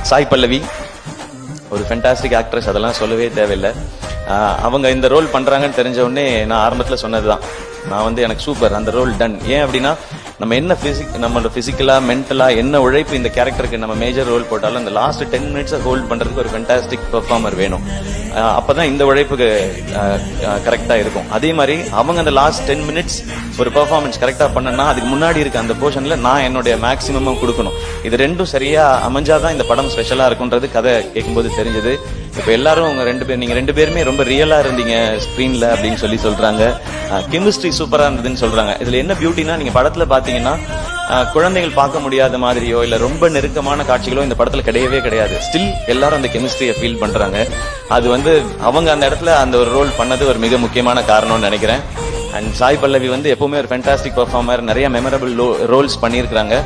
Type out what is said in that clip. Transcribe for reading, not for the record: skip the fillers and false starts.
சாய் பல்லவி ஒரு fantastic actress, அதெல்லாம் சொல்லவே தேவையில்லை. அவங்க இந்த ரோல் பண்றாங்கன்னு தெரிஞ்ச உடனே நான் ஆரம்பத்தில் சொன்னதுதான், நான் வந்து எனக்கு சூப்பர், அந்த ரோல் டன். ஏன் அப்படின்னா நம்ம என்ன நம்மளோட பிசிக்கலா மென்டலா என்ன உழைப்பு இந்த கேரக்டருக்கு நம்ம மேஜர் ரோல் போட்டாலும் அந்த லாஸ்ட் 10 மினிட்ஸ் ஹோல்ட் பண்றதுக்கு ஒரு ஃபென்டாஸ்டிக் பெர்ஃபார்மர் வேணும். அப்பதான் இந்த உழைப்புக்கு கரெக்டா இருக்கும். அதே மாதிரி அவங்க அந்த லாஸ்ட் 10 மினிட்ஸ் ஒரு பெர்ஃபார்மன்ஸ் கரெக்டா பண்ணனா அதுக்கு முன்னாடி இருக்க அந்த போர்ஷன்ல நான் என்னுடைய மேக்சிமம் கொடுக்கணும். இது ரெண்டும் சரியா அமைஞ்சாதான் இந்த படம் ஸ்பெஷலா இருக்கும்ன்றது கதை கேட்கும்போது தெரிஞ்சது. இப்ப எல்லாரும் நீங்க ரெண்டு பேருமே ரொம்ப ரியலா இருந்தீங்க ஸ்கிரீன்ல அப்படின்னு சொல்றாங்க. கெமிஸ்ட்ரி சூப்பரா இருந்ததுன்னு சொல்றாங்க. இதுல என்ன பியூட்டினா, நீங்க படத்துல பாத்தீங்கன்னா குழந்தைகள் பார்க்க முடியாத மாதிரியோ இல்ல ரொம்ப நெருக்கமான காட்சிகளோ இந்த படத்துல கிடையவே கிடையாது. ஸ்டில் எல்லாரும் அந்த கெமிஸ்ட்ரியை ஃபீல் பண்றாங்க. அது வந்து அவங்க அந்த இடத்துல அந்த ஒரு ரோல் பண்ணது ஒரு மிக முக்கியமான காரணம்னு நினைக்கிறேன். அண்ட் சாய் பல்லவி வந்து எப்பவுமே ஒரு ஃபென்டாஸ்டிக் பெர்ஃபார்மர், நிறைய மெமரபிள் ரோல்ஸ் பண்ணியிருக்காங்க.